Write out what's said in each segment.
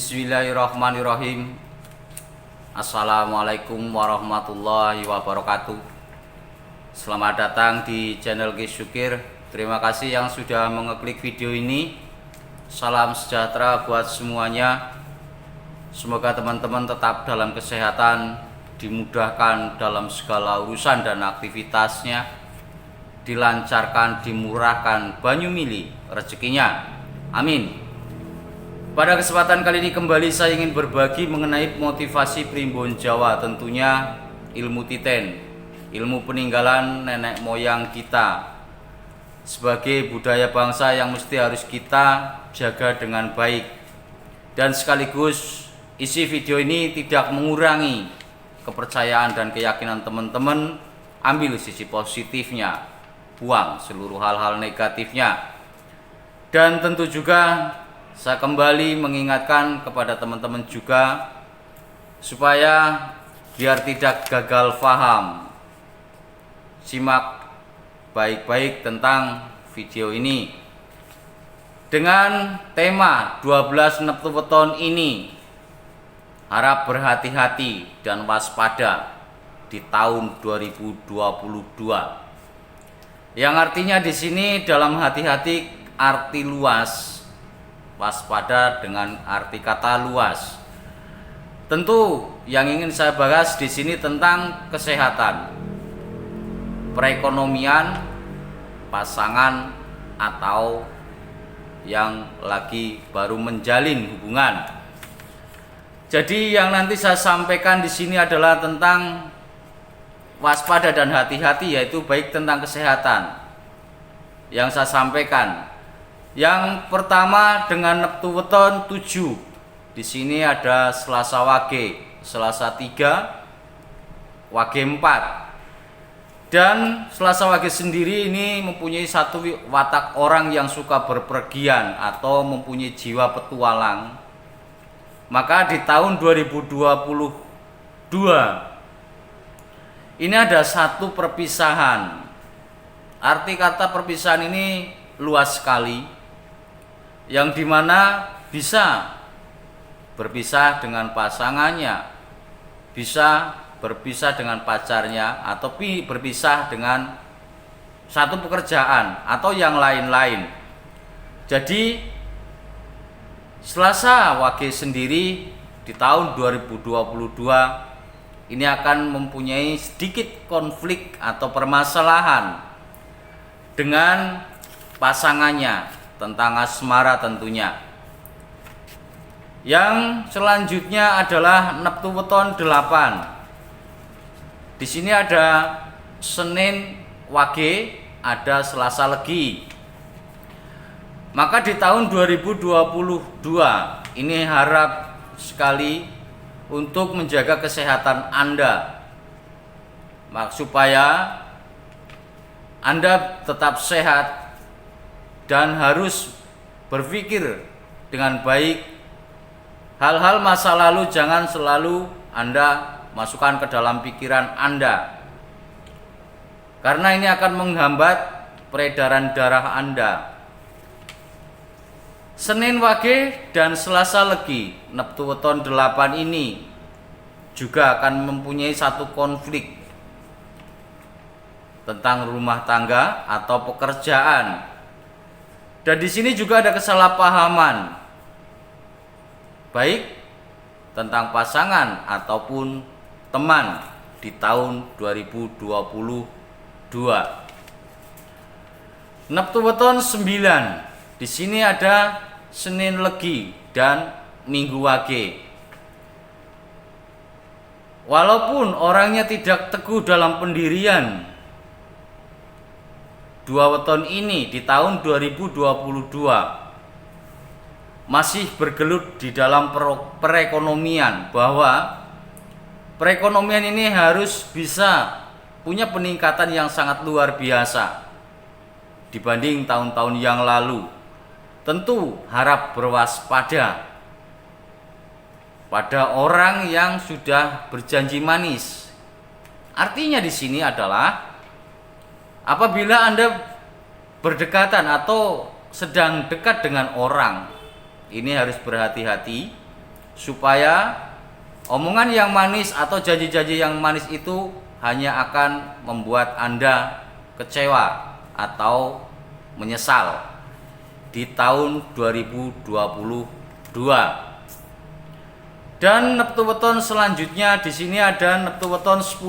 Bismillahirrahmanirrahim. Assalamualaikum warahmatullahi wabarakatuh. Selamat datang di channel Ki Syukir. Terima kasih yang sudah mengeklik video ini. Salam sejahtera buat semuanya. Semoga teman-teman tetap dalam kesehatan, dimudahkan dalam segala urusan dan aktivitasnya, dilancarkan, dimurahkan banyu mili rezekinya. Amin. Pada kesempatan kali ini kembali saya ingin berbagi mengenai motivasi primbon Jawa, tentunya ilmu titen, ilmu peninggalan nenek moyang kita sebagai budaya bangsa yang mesti harus kita jaga dengan baik. Dan sekaligus isi video ini tidak mengurangi kepercayaan dan keyakinan teman-teman. Ambil sisi positifnya, buang seluruh hal-hal negatifnya. Dan tentu juga saya kembali mengingatkan kepada teman-teman juga supaya biar tidak gagal paham, simak baik-baik tentang video ini. Dengan tema 12 neptu weton ini, harap berhati-hati dan waspada di tahun 2022. Yang artinya di sini dalam hati-hati arti luas, waspada dengan arti kata luas. Tentu yang ingin saya bahas di sini tentang kesehatan, perekonomian, pasangan atau yang lagi baru menjalin hubungan. Jadi yang nanti saya sampaikan di sini adalah tentang waspada dan hati-hati, yaitu baik tentang kesehatan yang saya sampaikan. Yang pertama dengan neptu weton 7. Di sini ada Selasa Wage, Selasa 3, Wage 4. Dan Selasa Wage sendiri ini mempunyai satu watak orang yang suka berpergian atau mempunyai jiwa petualang. Maka di tahun 2022 ini ada satu perpisahan. Arti kata perpisahan ini luas sekali, yang dimana bisa berpisah dengan pasangannya, bisa berpisah dengan pacarnya, atau berpisah dengan satu pekerjaan atau yang lain-lain. Jadi Selasa Wage sendiri di tahun 2022 ini akan mempunyai sedikit konflik atau permasalahan dengan pasangannya tentang asmara tentunya. Yang selanjutnya adalah neptu weton 8. Di sini ada Senin Wage, ada Selasa Legi. Maka di tahun 2022 ini harap sekali untuk menjaga kesehatan Anda, supaya Anda tetap sehat dan harus berpikir dengan baik. Hal-hal masa lalu jangan selalu Anda masukkan ke dalam pikiran Anda, karena ini akan menghambat peredaran darah Anda. Senin Wage dan Selasa Legi, neptu weton 8 ini juga akan mempunyai satu konflik tentang rumah tangga atau pekerjaan. Dan di sini juga ada kesalahpahaman, baik tentang pasangan ataupun teman di tahun 2022. Neptu weton 9. Di sini ada Senin Legi dan Minggu Wage. Walaupun orangnya tidak teguh dalam pendirian, dua weton ini di tahun 2022 masih bergelut di dalam perekonomian, bahwa perekonomian ini harus bisa punya peningkatan yang sangat luar biasa dibanding tahun-tahun yang lalu. Tentu harap berwaspada pada orang yang sudah berjanji manis. Artinya di sini adalah apabila Anda berdekatan atau sedang dekat dengan orang, ini harus berhati-hati supaya omongan yang manis atau janji-janji yang manis itu hanya akan membuat Anda kecewa atau menyesal di tahun 2022. Dan neptu weton selanjutnya di sini ada neptu weton 10.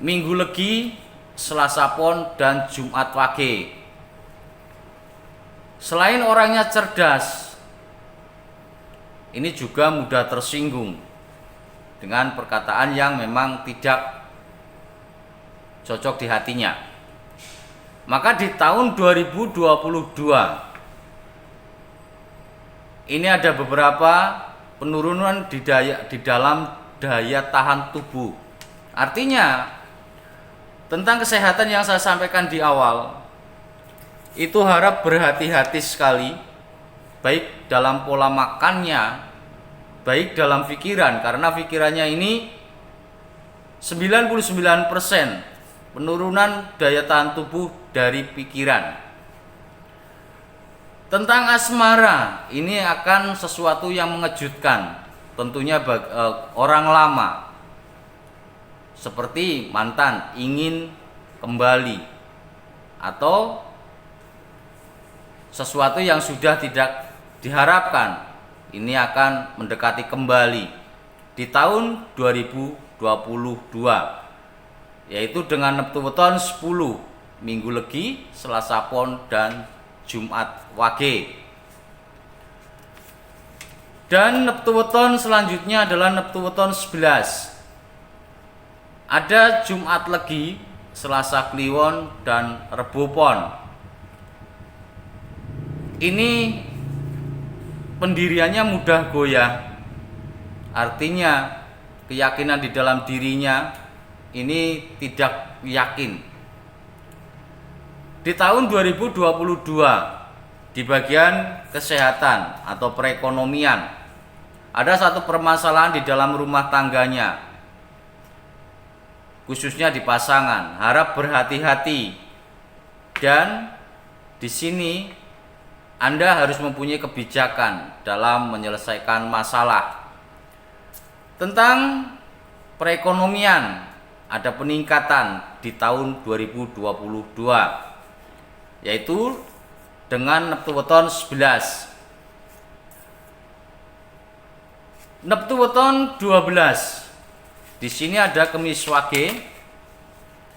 Minggu Legi, Selasa Pon, dan Jumat Wage. Selain orangnya cerdas, ini juga mudah tersinggung dengan perkataan yang memang tidak cocok di hatinya. Maka di tahun 2022 ini ada beberapa penurunan di dalam daya tahan tubuh. Artinya tentang kesehatan yang saya sampaikan di awal, itu harap berhati-hati sekali, baik dalam pola makannya, baik dalam pikiran, karena pikirannya ini 99% penurunan daya tahan tubuh dari pikiran. Tentang asmara, ini akan sesuatu yang mengejutkan, tentunya orang lama, seperti mantan ingin kembali, atau sesuatu yang sudah tidak diharapkan, ini akan mendekati kembali di tahun 2022, yaitu dengan neptu weton 10, Minggu Legi, Selasa Pon, dan Jumat Wage. Dan neptu weton selanjutnya adalah neptu weton 11. Ada Jumat Legi, Selasa Kliwon, dan Rebo Pon. Ini pendiriannya mudah goyah. Artinya keyakinan di dalam dirinya ini tidak yakin. Di tahun 2022 di bagian kesehatan atau perekonomian ada satu permasalahan di dalam rumah tangganya, khususnya di pasangan. Harap berhati-hati, dan di sini Anda harus mempunyai kebijakan dalam menyelesaikan masalah. Tentang perekonomian ada peningkatan di tahun 2022, yaitu dengan neptu weton 11. Neptu weton 12. Di sini ada Kemis Wage,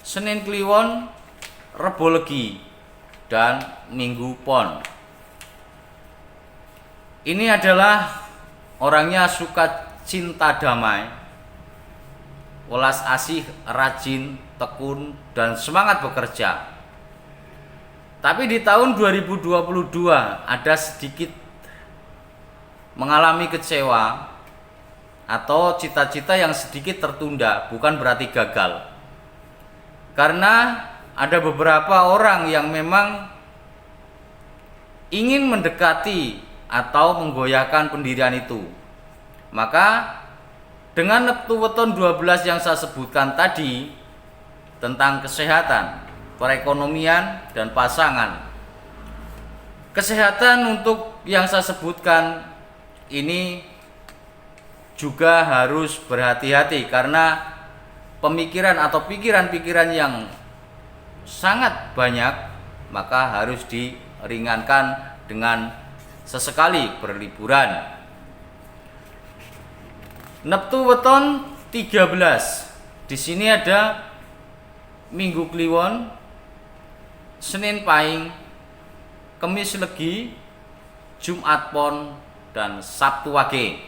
Senin Kliwon, Rebo Legi, dan Minggu Pon. Ini adalah orangnya suka cinta damai, welas asih, rajin, tekun, dan semangat bekerja. Tapi di tahun 2022 ada sedikit mengalami kecewa atau cita-cita yang sedikit tertunda, bukan berarti gagal. Karena ada beberapa orang yang memang ingin mendekati atau menggoyahkan pendirian itu. Maka dengan neptu weton 12 yang saya sebutkan tadi tentang kesehatan, perekonomian, dan pasangan. Kesehatan untuk yang saya sebutkan ini juga harus berhati-hati, karena pemikiran atau pikiran-pikiran yang sangat banyak, maka harus diringankan dengan sesekali berliburan. Neptu weton 13. Di sini ada Minggu Kliwon, Senin Pahing, Kemis Legi, Jumat Pon, dan Sabtu Wage.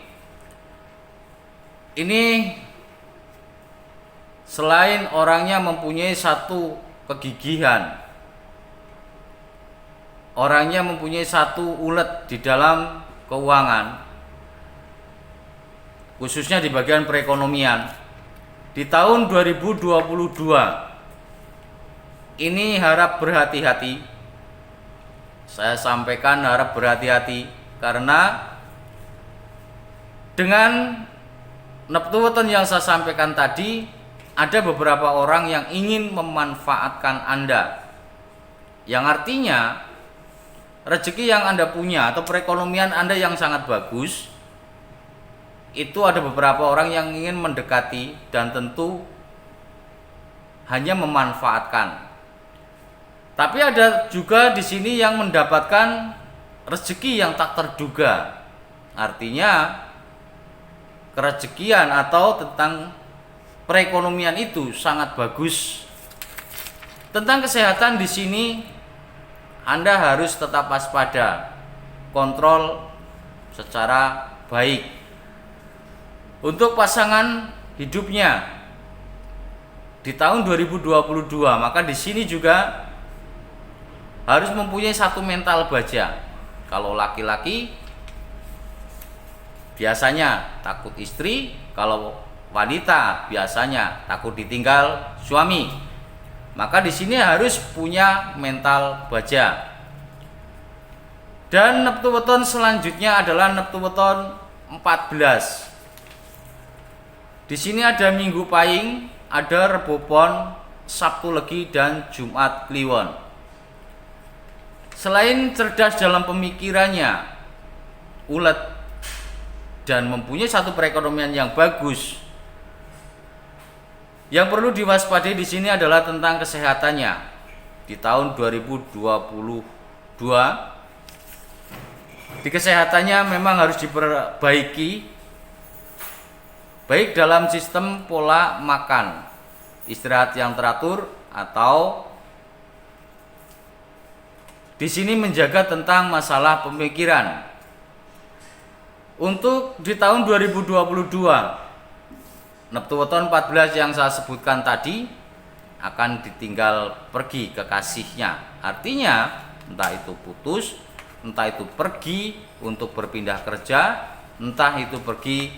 Ini selain orangnya mempunyai satu kegigihan, orangnya mempunyai satu ulet di dalam keuangan, khususnya di bagian perekonomian. Di tahun 2022 ini harap berhati-hati. Saya sampaikan harap berhati-hati, karena dengan neptu weton yang saya sampaikan tadi, ada beberapa orang yang ingin memanfaatkan Anda, yang artinya rezeki yang Anda punya atau perekonomian Anda yang sangat bagus, itu ada beberapa orang yang ingin mendekati dan tentu hanya memanfaatkan. Tapi ada juga di sini yang mendapatkan rezeki yang tak terduga. Artinya kerezekian atau tentang perekonomian itu sangat bagus. Tentang kesehatan di sini Anda harus tetap waspada, kontrol secara baik. Untuk pasangan hidupnya di tahun 2022, maka di sini juga harus mempunyai satu mental baja. Kalau laki-laki biasanya takut istri, kalau wanita biasanya takut ditinggal suami. Maka di sini harus punya mental baja. Dan neptu weton selanjutnya adalah neptu weton 14. Di sini ada Minggu Pahing, ada Rebo Pon, Sabtu Legi dan Jumat Kliwon. Selain cerdas dalam pemikirannya, ulet dan mempunyai satu perekonomian yang bagus, yang perlu diwaspadai di sini adalah tentang kesehatannya. Di tahun 2022, di kesehatannya memang harus diperbaiki, baik dalam sistem pola makan, istirahat yang teratur, atau di sini menjaga tentang masalah pemikiran. Untuk di tahun 2022, neptu weton 14 yang saya sebutkan tadi akan ditinggal pergi kekasihnya. Artinya entah itu putus, entah itu pergi untuk berpindah kerja, entah itu pergi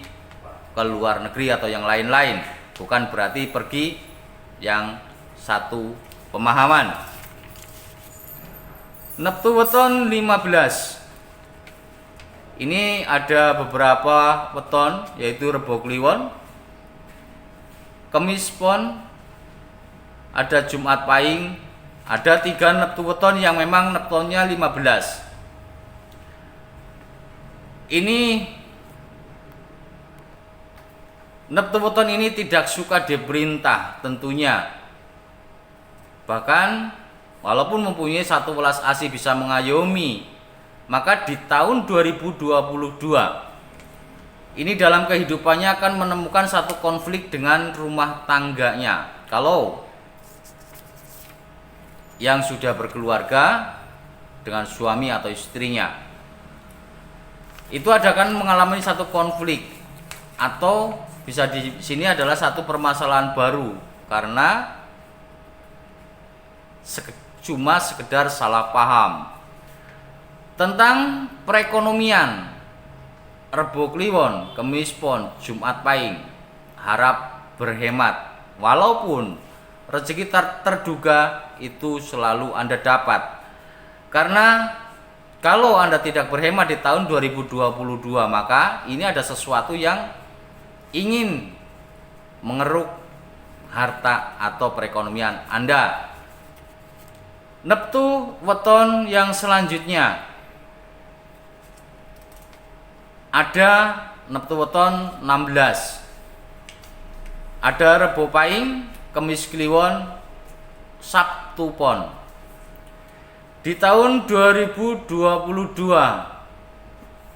ke luar negeri atau yang lain-lain. Bukan berarti pergi yang satu pemahaman. Neptu weton 15. Ini ada beberapa weton, yaitu Rebo Kliwon, Kemis Pon, ada Jumat Pahing, ada 3 neptu weton yang memang neptonnya 15. Ini neptu weton ini tidak suka diperintah tentunya. Bahkan walaupun mempunyai satu welas asih bisa mengayomi, maka di tahun 2022 ini dalam kehidupannya akan menemukan satu konflik dengan rumah tangganya. Kalau yang sudah berkeluarga dengan suami atau istrinya, itu akan mengalami satu konflik, atau bisa di sini adalah satu permasalahan baru karena cuma sekedar salah paham. Tentang perekonomian, Rebo Kliwon, Kemis Pon, Jumat Pahing, harap berhemat. Walaupun rezeki terduga itu selalu Anda dapat. Karena kalau Anda tidak berhemat di tahun 2022, maka ini ada sesuatu yang ingin mengeruk harta atau perekonomian Anda. Neptu weton yang selanjutnya ada neptu weton 16. Ada Rebo Pahing, Kemis Kliwon, Sabtu Pon. Di tahun 2022,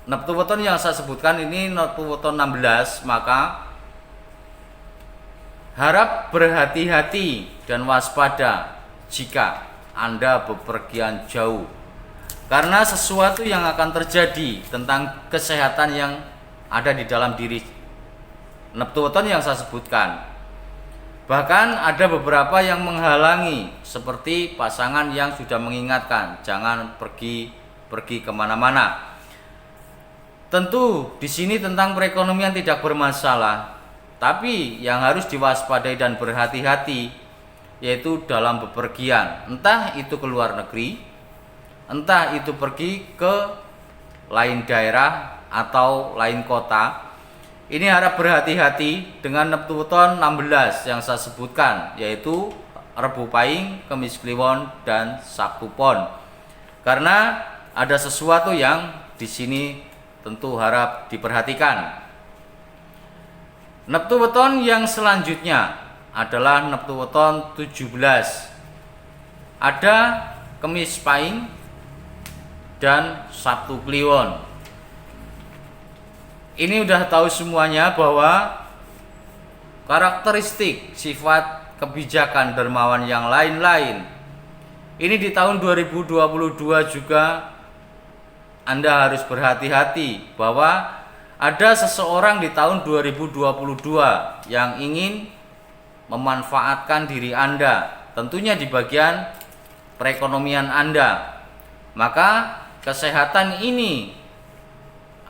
neptu weton yang saya sebutkan ini neptu weton 16, maka harap berhati-hati dan waspada jika Anda bepergian jauh, karena sesuatu yang akan terjadi tentang kesehatan yang ada di dalam diri neptu weton yang saya sebutkan. Bahkan ada beberapa yang menghalangi, seperti pasangan yang sudah mengingatkan jangan pergi kemana-mana. Tentu di sini tentang perekonomian tidak bermasalah, tapi yang harus diwaspadai dan berhati-hati yaitu dalam bepergian, entah itu ke luar negeri, entah itu pergi ke lain daerah atau lain kota. Ini harap berhati-hati dengan neptu weton 16 yang saya sebutkan, yaitu Rebo Pahing, Kemis Kliwon, dan Sabtu Pon. Karena ada sesuatu yang di sini tentu harap diperhatikan. Neptu weton yang selanjutnya adalah neptu weton 17. Ada Kemis Pahing dan Sabtu Kliwon. Ini udah tahu semuanya bahwa karakteristik sifat kebijakan dermawan yang lain-lain ini di tahun 2022 juga Anda harus berhati-hati bahwa ada seseorang di tahun 2022 yang ingin memanfaatkan diri Anda, tentunya di bagian perekonomian Anda. Maka kesehatan ini,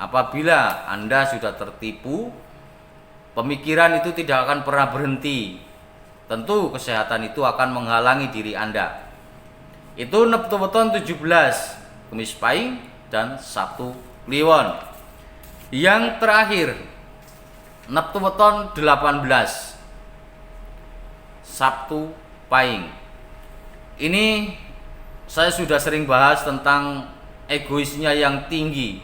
apabila Anda sudah tertipu, pemikiran itu tidak akan pernah berhenti. Tentu kesehatan itu akan menghalangi diri Anda. Itu neptu weton 17, Kemis Pahing dan Sabtu Kliwon. Yang terakhir, neptu weton 18, Sabtu Pahing. Ini saya sudah sering bahas tentang egoisnya yang tinggi,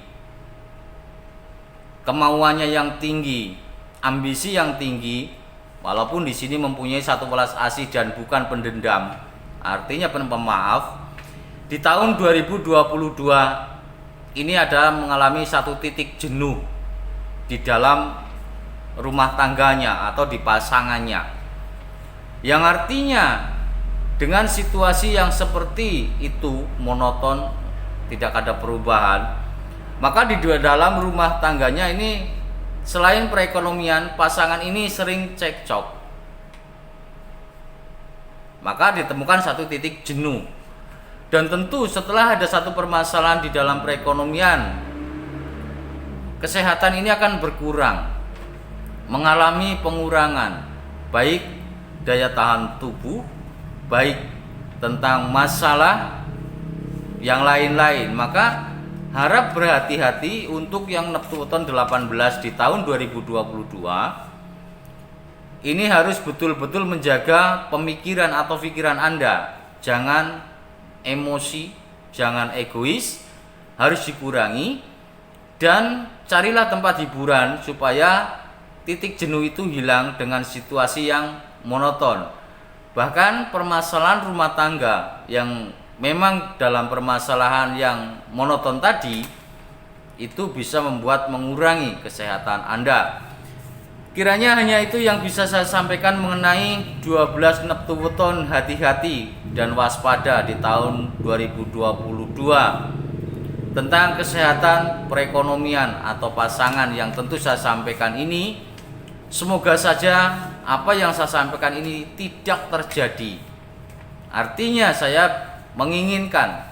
kemauannya yang tinggi, ambisi yang tinggi, walaupun di sini mempunyai satu welas asih dan bukan pendendam, artinya pemaaf. Di tahun 2022 ini ada mengalami satu titik jenuh di dalam rumah tangganya atau di pasangannya, yang artinya dengan situasi yang seperti itu, monoton, tidak ada perubahan, maka di dalam rumah tangganya ini selain perekonomian, pasangan ini sering cekcok. Maka ditemukan satu titik jenuh. Dan tentu setelah ada satu permasalahan di dalam perekonomian, kesehatan ini akan berkurang, mengalami pengurangan, baik daya tahan tubuh, baik tentang masalah yang lain-lain. Maka harap berhati-hati untuk yang neptu weton 18 di tahun 2022. Ini harus betul-betul menjaga pemikiran atau pikiran Anda. Jangan emosi, jangan egois, harus dikurangi, dan carilah tempat hiburan supaya titik jenuh itu hilang dengan situasi yang monoton. Bahkan permasalahan rumah tangga yang memang dalam permasalahan yang monoton tadi itu bisa membuat mengurangi kesehatan Anda. Kiranya hanya itu yang bisa saya sampaikan mengenai 12 neptu weton hati-hati dan waspada di tahun 2022 tentang kesehatan perekonomian atau pasangan yang tentu saya sampaikan ini. Semoga saja apa yang saya sampaikan ini tidak terjadi. Artinya saya menginginkan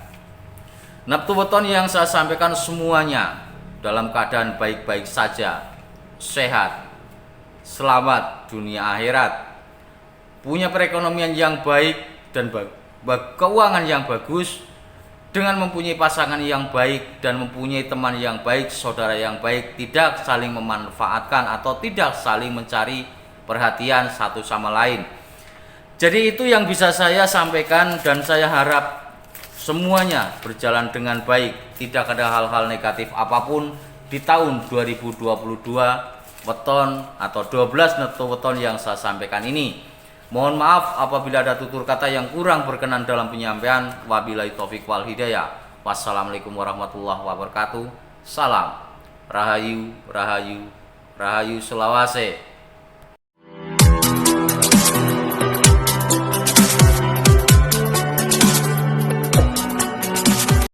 neptu weton yang saya sampaikan semuanya dalam keadaan baik-baik saja, sehat, selamat dunia akhirat, punya perekonomian yang baik dan keuangan yang bagus, dengan mempunyai pasangan yang baik dan mempunyai teman yang baik, saudara yang baik, tidak saling memanfaatkan atau tidak saling mencari perhatian satu sama lain. Jadi itu yang bisa saya sampaikan, dan saya harap semuanya berjalan dengan baik, tidak ada hal-hal negatif apapun di tahun 2022 weton atau 12 neptu weton yang saya sampaikan ini. Mohon maaf apabila ada tutur kata yang kurang berkenan dalam penyampaian. Wabillahi taufik wal hidayah. Wassalamualaikum warahmatullahi wabarakatuh. Salam Rahayu, Rahayu, Rahayu Sulawesi.